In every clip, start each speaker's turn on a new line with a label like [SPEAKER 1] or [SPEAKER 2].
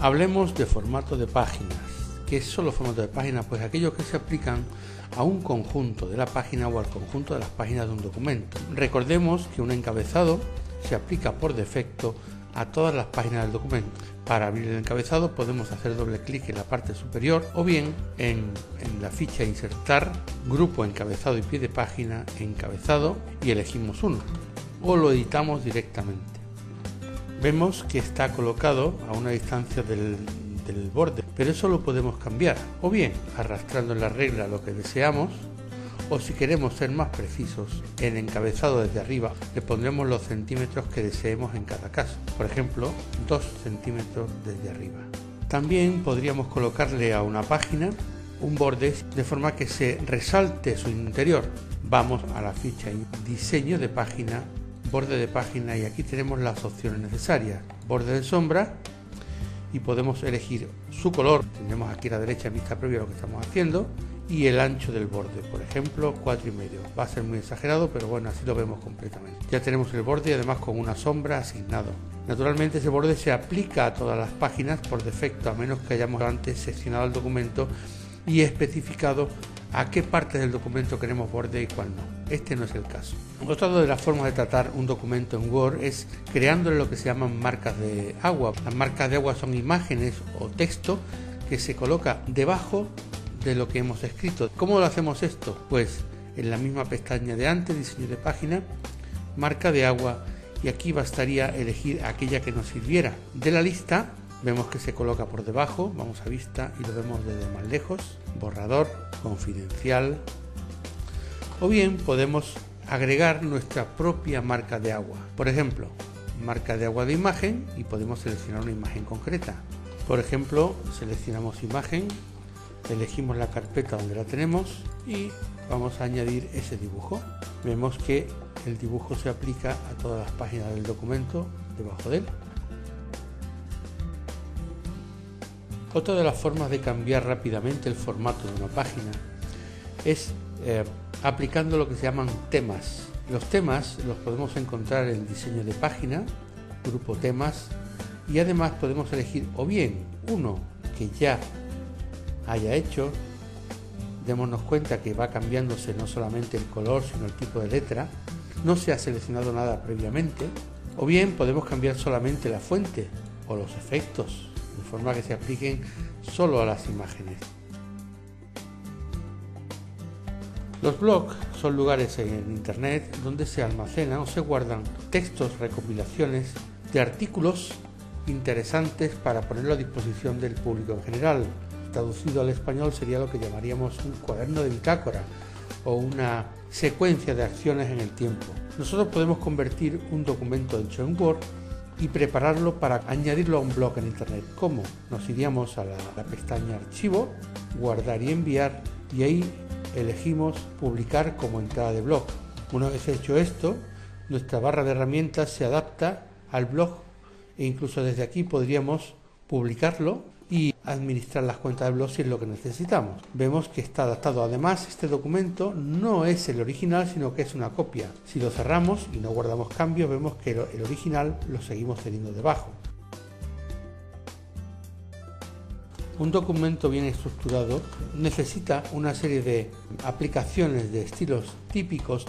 [SPEAKER 1] Hablemos de formato de páginas. ¿Qué son los formatos de páginas? Pues aquellos que se aplican a un conjunto de la página o al conjunto de las páginas de un documento. Recordemos que un encabezado se aplica por defecto a todas las páginas del documento. Para abrir el encabezado podemos hacer doble clic en la parte superior o bien en la ficha insertar, grupo encabezado y pie de página, encabezado, y elegimos uno o lo editamos directamente. Vemos que está colocado a una distancia del borde, pero eso lo podemos cambiar o bien arrastrando en la regla lo que deseamos, o si queremos ser más precisos, en encabezado desde arriba le pondremos los centímetros que deseemos en cada caso, por ejemplo 2 centímetros desde arriba. También podríamos colocarle a una página un borde de forma que se resalte su interior. Vamos a la ficha diseño de página, borde de página, y aquí tenemos las opciones necesarias: borde de sombra, y podemos elegir su color. Tenemos aquí a la derecha en vista previa lo que estamos haciendo, y el ancho del borde, por ejemplo 4,5. Va a ser muy exagerado, pero bueno, así lo vemos completamente. Ya tenemos el borde y además con una sombra asignado. Naturalmente ese borde se aplica a todas las páginas por defecto, a menos que hayamos antes seccionado el documento y especificado a qué partes del documento queremos borde y cuál no. Este no es el caso. Otra de las formas de tratar un documento en Word es creándole lo que se llaman marcas de agua. Las marcas de agua son imágenes o texto que se coloca debajo de lo que hemos escrito. ¿Cómo lo hacemos esto? Pues en la misma pestaña de antes, diseño de página, marca de agua, y aquí bastaría elegir aquella que nos sirviera. De la lista vemos que se coloca por debajo, vamos a vista y lo vemos desde más lejos: borrador, confidencial, o bien podemos agregar nuestra propia marca de agua. Por ejemplo, marca de agua de imagen, y podemos seleccionar una imagen concreta. Por ejemplo, seleccionamos imagen, elegimos la carpeta donde la tenemos y vamos a añadir ese dibujo. Vemos que el dibujo se aplica a todas las páginas del documento debajo de él. Otra de las formas de cambiar rápidamente el formato de una página es aplicando lo que se llaman temas. Los temas los podemos encontrar en diseño de página, grupo temas, y además podemos elegir o bien uno que ya haya hecho. Démonos cuenta que va cambiándose no solamente el color sino el tipo de letra, no se ha seleccionado nada previamente, o bien podemos cambiar solamente la fuente o los efectos de forma que se apliquen solo a las imágenes. Los blogs son lugares en internet donde se almacenan o se guardan textos, recopilaciones de artículos interesantes para ponerlo a disposición del público en general. Traducido al español sería lo que llamaríamos un cuaderno de bitácora o una secuencia de acciones en el tiempo. Nosotros podemos convertir un documento hecho en Word y prepararlo para añadirlo a un blog en internet. ¿Cómo? Nos iríamos a la pestaña archivo, guardar y enviar, y ahí elegimos publicar como entrada de blog. Una vez hecho esto, nuestra barra de herramientas se adapta al blog e incluso desde aquí podríamos publicarlo y administrar las cuentas del blog si es lo que necesitamos. Vemos que está adaptado. Además, este documento no es el original, sino que es una copia. Si lo cerramos y no guardamos cambios, vemos que el original lo seguimos teniendo debajo. Un documento bien estructurado necesita una serie de aplicaciones de estilos típicos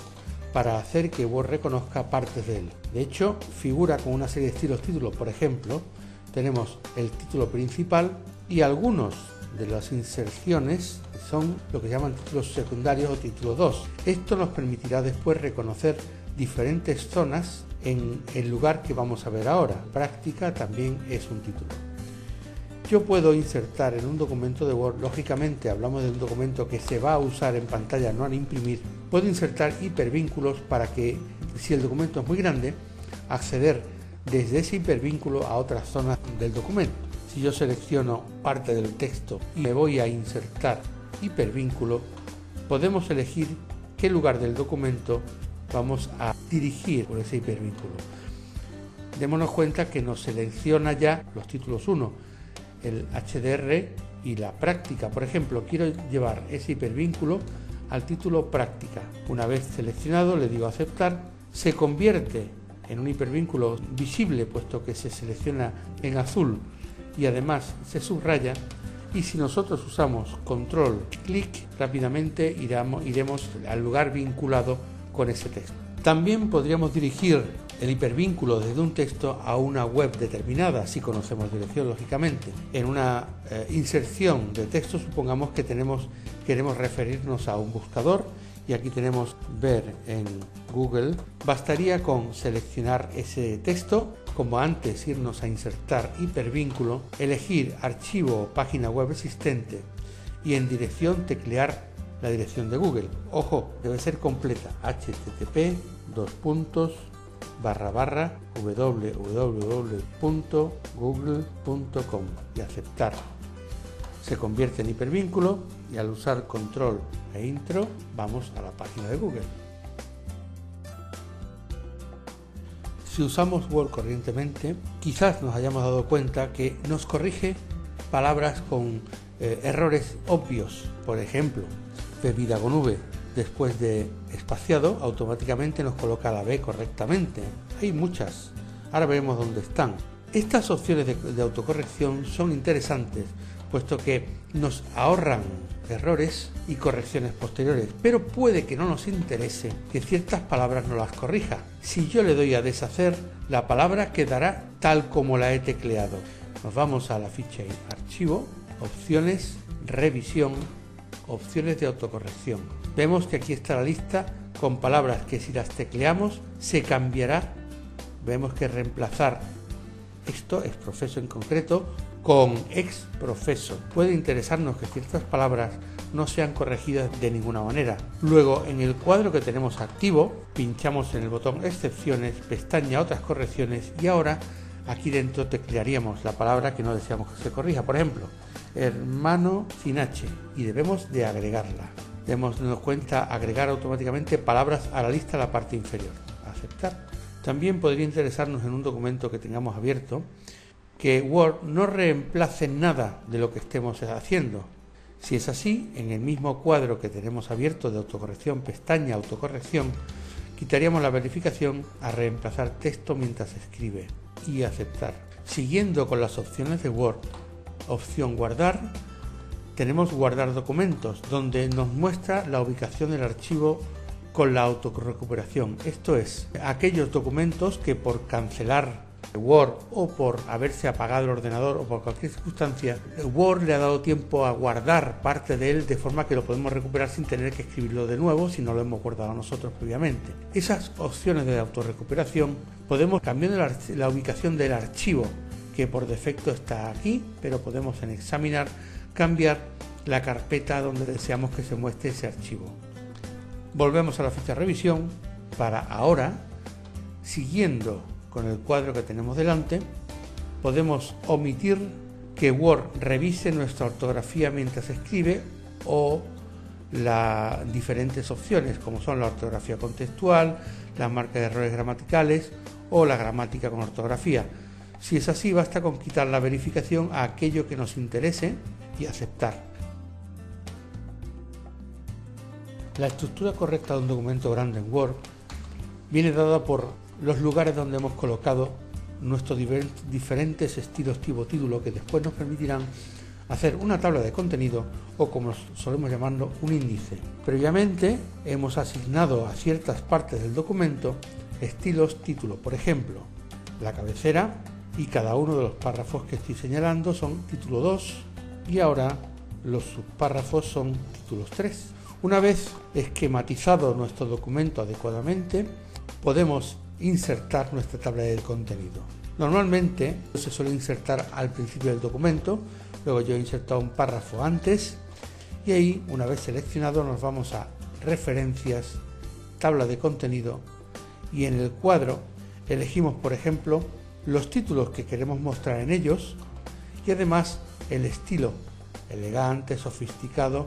[SPEAKER 1] para hacer que Word reconozca partes de él. De hecho, figura con una serie de estilos títulos. Por ejemplo, tenemos el título principal y algunos de las inserciones son lo que llaman títulos secundarios o título 2. Esto nos permitirá después reconocer diferentes zonas en el lugar que vamos a ver ahora. Práctica también es un título. Yo puedo insertar en un documento de Word, lógicamente hablamos de un documento que se va a usar en pantalla, no al imprimir. Puedo insertar hipervínculos para que, si el documento es muy grande, acceder desde ese hipervínculo a otras zonas del documento. Si yo selecciono parte del texto y me voy a insertar hipervínculo, podemos elegir qué lugar del documento vamos a dirigir por ese hipervínculo. Démonos cuenta que nos selecciona ya los títulos 1, el HDR y la práctica. Por ejemplo, quiero llevar ese hipervínculo al título práctica. Una vez seleccionado, le digo aceptar, se convierte en un hipervínculo visible, puesto que se selecciona en azul y además se subraya, y si nosotros usamos control clic, rápidamente iremos al lugar vinculado con ese texto. También podríamos dirigir el hipervínculo desde un texto a una web determinada, si conocemos dirección, lógicamente. En una inserción de texto, supongamos que queremos referirnos a un buscador, y aquí tenemos ver en Google. Bastaría con seleccionar ese texto, como antes irnos a insertar hipervínculo, elegir archivo o página web existente y en dirección teclear la dirección de Google. Ojo, debe ser completa: http://www.google.com y aceptar. Se convierte en hipervínculo y al usar control e intro vamos a la página de Google. Si usamos Word corrientemente, quizás nos hayamos dado cuenta que nos corrige palabras con errores obvios. Por ejemplo, bebida con V, después de espaciado, automáticamente nos coloca la B correctamente. Hay muchas, ahora veremos dónde están. Estas opciones de autocorrección son interesantes, puesto que nos ahorran errores y correcciones posteriores, pero puede que no nos interese que ciertas palabras no las corrija. Si yo le doy a deshacer, la palabra quedará tal como la he tecleado. Nos vamos a la ficha archivo, opciones, revisión, opciones de autocorrección. Vemos que aquí está la lista con palabras que si las tecleamos se cambiará. Vemos que reemplazar esto, ex profeso en concreto, con ex profeso. Puede interesarnos que ciertas palabras no sean corregidas de ninguna manera. Luego, en el cuadro que tenemos activo, pinchamos en el botón excepciones, pestaña otras correcciones, y ahora aquí dentro teclearíamos la palabra que no deseamos que se corrija. Por ejemplo, hermano sin H, y debemos de agregarla. Debemos darnos cuenta agregar automáticamente palabras a la lista en la parte inferior. Aceptar. También podría interesarnos en un documento que tengamos abierto que Word no reemplace nada de lo que estemos haciendo. Si es así, en el mismo cuadro que tenemos abierto de autocorrección, pestaña autocorrección, quitaríamos la verificación a reemplazar texto mientras se escribe y aceptar. Siguiendo con las opciones de Word, opción guardar, tenemos guardar documentos, donde nos muestra la ubicación del archivo con la autorrecuperación. Esto es, aquellos documentos que por cancelar Word o por haberse apagado el ordenador o por cualquier circunstancia, Word le ha dado tiempo a guardar parte de él de forma que lo podemos recuperar sin tener que escribirlo de nuevo si no lo hemos guardado nosotros previamente. Esas opciones de autorrecuperación podemos cambiar la ubicación del archivo, que por defecto está aquí, pero podemos en examinar cambiar la carpeta donde deseamos que se muestre ese archivo. Volvemos a la ficha revisión para ahora, siguiendo con el cuadro que tenemos delante, podemos omitir que Word revise nuestra ortografía mientras escribe o las diferentes opciones como son la ortografía contextual, la marca de errores gramaticales o la gramática con ortografía. Si es así, basta con quitar la verificación a aquello que nos interese y aceptar. La estructura correcta de un documento grande en Word viene dada por los lugares donde hemos colocado nuestros diferentes estilos tipo-título, que después nos permitirán hacer una tabla de contenido o, como solemos llamarlo, un índice. Previamente hemos asignado a ciertas partes del documento estilos título. Por ejemplo, la cabecera y cada uno de los párrafos que estoy señalando son título 2 y ahora los subpárrafos son títulos 3. Una vez esquematizado nuestro documento adecuadamente, podemos insertar nuestra tabla de contenido. Normalmente se suele insertar al principio del documento, luego yo he insertado un párrafo antes y ahí, una vez seleccionado, nos vamos a referencias, tabla de contenido, y en el cuadro elegimos, por ejemplo, los títulos que queremos mostrar en ellos y además el estilo, elegante, sofisticado,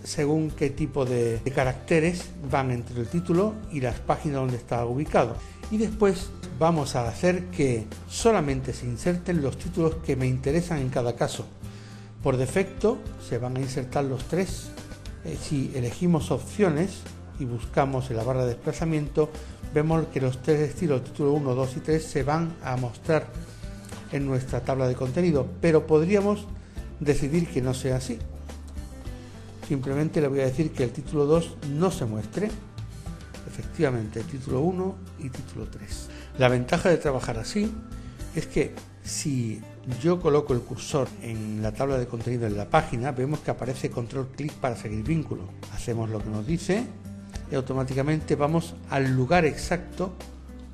[SPEAKER 1] según qué tipo de caracteres van entre el título y las páginas donde está ubicado. Y después vamos a hacer que solamente se inserten los títulos que me interesan en cada caso. Por defecto se van a insertar los tres. Si elegimos opciones y buscamos en la barra de desplazamiento, vemos que los tres estilos, título 1, 2 y 3, se van a mostrar en nuestra tabla de contenido, pero podríamos decidir que no sea así. Simplemente le voy a decir que el título 2 no se muestre. Efectivamente, título 1 y título 3. La ventaja de trabajar así es que si yo coloco el cursor en la tabla de contenido en la página, vemos que aparece control clic para seguir vínculo. Hacemos lo que nos dice y automáticamente vamos al lugar exacto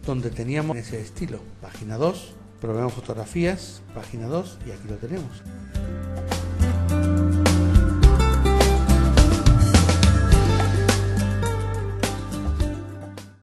[SPEAKER 1] donde teníamos ese estilo. Página 2, probemos fotografías, página 2 y aquí lo tenemos.